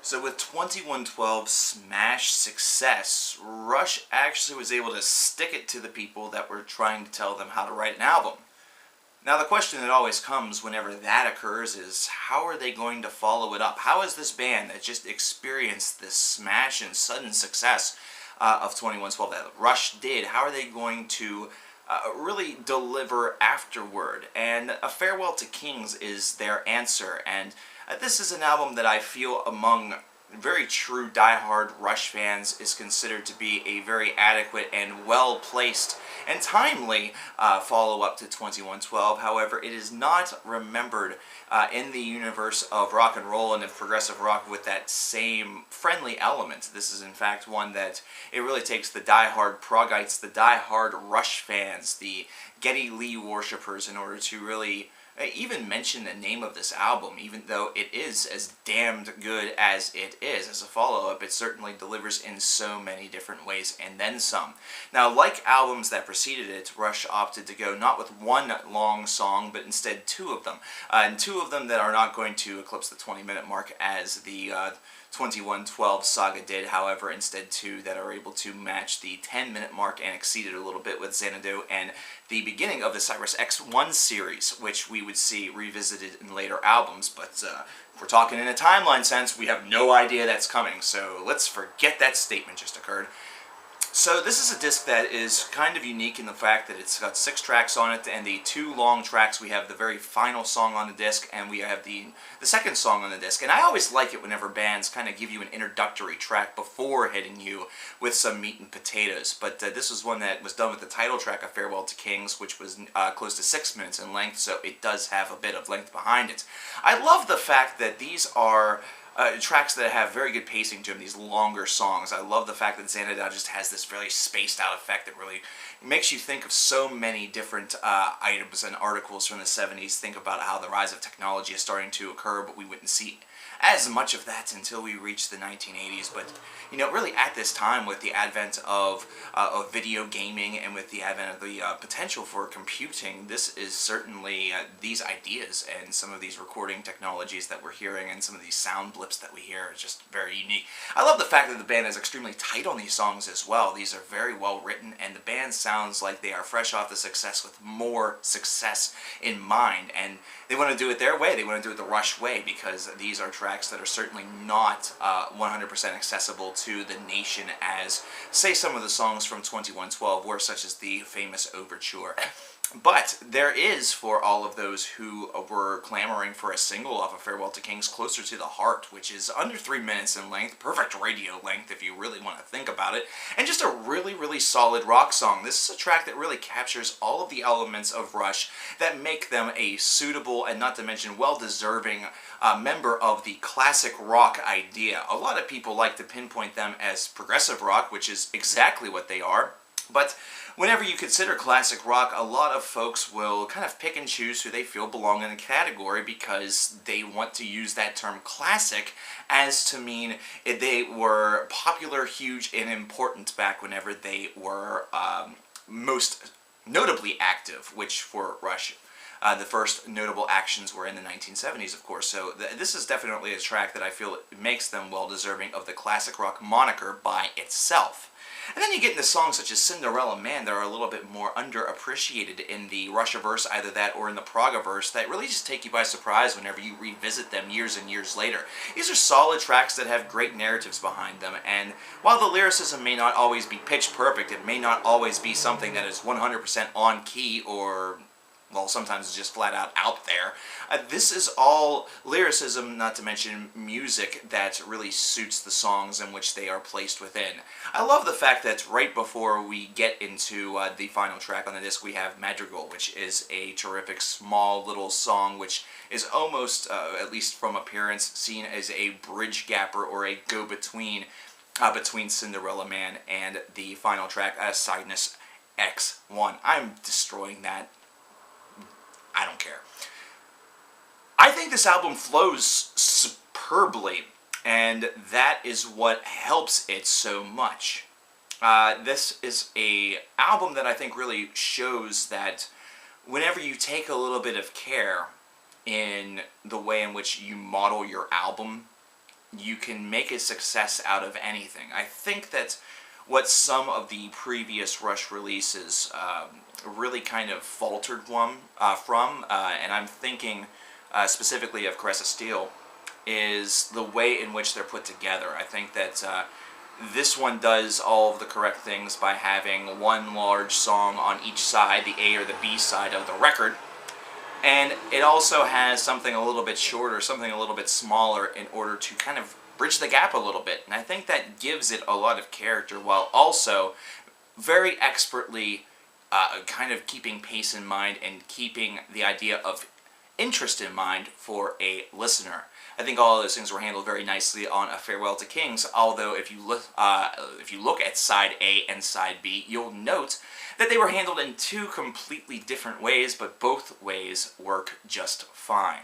So with 2112's smash success, Rush actually was able to stick it to the people that were trying to tell them how to write an album. Now the question that always comes whenever that occurs is, how are they going to follow it up? How is this band that just experienced this smash and sudden success of 2112 that Rush did, how are they going to really deliver afterward? And A Farewell to Kings is their answer, and this is an album that I feel among very true die-hard Rush fans is considered to be a very adequate and well-placed and timely follow-up to 2112. However, it is not remembered in the universe of rock and roll and of progressive rock with that same friendly element. This is in fact one that it really takes the die-hard progites, the die-hard Rush fans, the Geddy Lee worshippers in order to really even mention the name of this album. Even though it is as damned good as it is as a follow-up, it certainly delivers in so many different ways and then some. Now, like albums that preceded it, Rush opted to go not with one long song, but instead two of them. And two of them that are not going to eclipse the 20-minute mark as the 2112 saga did, however, instead two that are able to match the 10-minute mark and exceed it a little bit with Xanadu and the beginning of the Cyrus X1 series, which we would see revisited in later albums. But if we're talking in a timeline sense, we have no idea that's coming, so let's forget that statement just occurred. So this is a disc that is kind of unique in the fact that it's got 6 tracks on it, and the 2 long tracks, we have the very final song on the disc, and we have the second song on the disc. And I always like it whenever bands kind of give you an introductory track before hitting you with some meat and potatoes. But this was one that was done with the title track of Farewell to Kings, which was close to 6 minutes in length, so it does have a bit of length behind it. I love the fact that these are tracks that have very good pacing to them, these longer songs. I love the fact that Xanadu just has this very spaced out effect that really makes you think of so many different items and articles from the 70s. Think about how the rise of technology is starting to occur, but we wouldn't see as much of that until we reach the 1980s. But you know, really at this time, with the advent of video gaming and with the advent of the potential for computing, this is certainly these ideas and some of these recording technologies that we're hearing and some of these sound blips that we hear is just very unique. I love the fact that the band is extremely tight on these songs as well. These are very well written, and the band sounds like they are fresh off the success with more success in mind, and they want to do it their way. They want to do it the Rush way, because these are tracks that are certainly not 100% accessible to the nation as, say, some of the songs from 2112 were, such as the famous Overture. But there is, for all of those who were clamoring for a single off of Farewell to Kings, Closer to the Heart, which is under 3 minutes in length, perfect radio length if you really want to think about it, and just a really, really solid rock song. This is a track that really captures all of the elements of Rush that make them a suitable and not to mention well-deserving member of the classic rock idea. A lot of people like to pinpoint them as progressive rock, which is exactly what they are, but whenever you consider classic rock, a lot of folks will kind of pick and choose who they feel belong in a category because they want to use that term classic as to mean they were popular, huge, and important back whenever they were most notably active, which for Rush, the first notable actions were in the 1970s, of course. So this is definitely a track that I feel makes them well-deserving of the classic rock moniker by itself. And then you get into songs such as Cinderella Man that are a little bit more underappreciated in the Rushiverse, either that or in the Progaverse, that really just take you by surprise whenever you revisit them years and years later. These are solid tracks that have great narratives behind them, and while the lyricism may not always be pitch perfect, it may not always be something that is 100% on key or, well, sometimes it's just flat out there. This is all lyricism, not to mention music, that really suits the songs in which they are placed within. I love the fact that right before we get into the final track on the disc, we have Madrigal, which is a terrific small little song which is almost, at least from appearance, seen as a bridge gapper or a go-between between Cinderella Man and the final track, Cyrus X1. I'm destroying that. I don't care. I think this album flows superbly, and that is what helps it so much. This is an album that I think really shows that whenever you take a little bit of care in the way in which you model your album, you can make a success out of anything. I think that what some of the previous Rush releases really kind of faltered from, and I'm thinking specifically of Caress of Steel, is the way in which they're put together. I think that this one does all of the correct things by having one large song on each side, the A or the B side of the record, and it also has something a little bit shorter, something a little bit smaller in order to kind of bridge the gap a little bit. And I think that gives it a lot of character while also very expertly kind of keeping pace in mind and keeping the idea of interest in mind for a listener. I think all of those things were handled very nicely on A Farewell to Kings, although if you look at side A and side B, you'll note that they were handled in two completely different ways, but both ways work just fine.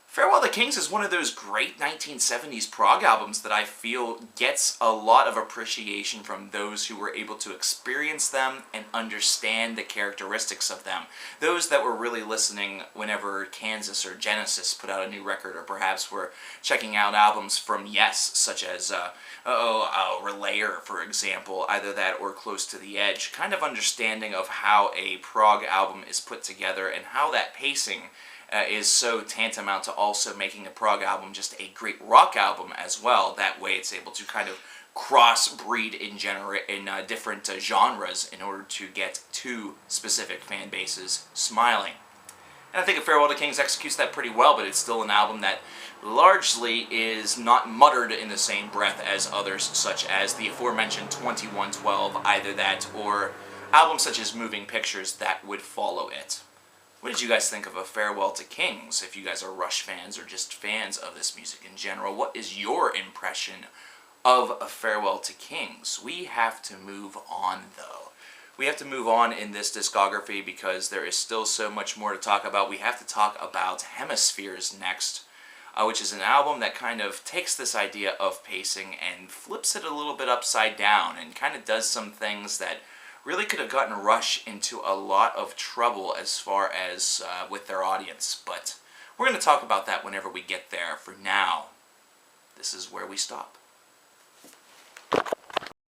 Farewell to Kings is one of those great 1970s prog albums that I feel gets a lot of appreciation from those who were able to experience them and understand the characteristics of them. Those that were really listening whenever Kansas or Genesis put out a new record, or perhaps were checking out albums from Yes, such as Relayer, for example, either that or Close to the Edge. Kind of understanding of how a prog album is put together and how that pacing is so tantamount to also making a prog album just a great rock album as well. That way it's able to kind of cross-breed in different genres in order to get two specific fan bases smiling. And I think A Farewell to Kings executes that pretty well, but it's still an album that largely is not muttered in the same breath as others, such as the aforementioned 2112, either that or albums such as Moving Pictures that would follow it. What did you guys think of A Farewell to Kings? If you guys are Rush fans or just fans of this music in general, what is your impression of A Farewell to Kings? We have to move on, though. We have to move on in this discography because there is still so much more to talk about. We have to talk about Hemispheres next, which is an album that kind of takes this idea of pacing and flips it a little bit upside down and kind of does some things that really could have gotten Rush into a lot of trouble as far as with their audience. But we're going to talk about that whenever we get there. For now, this is where we stop.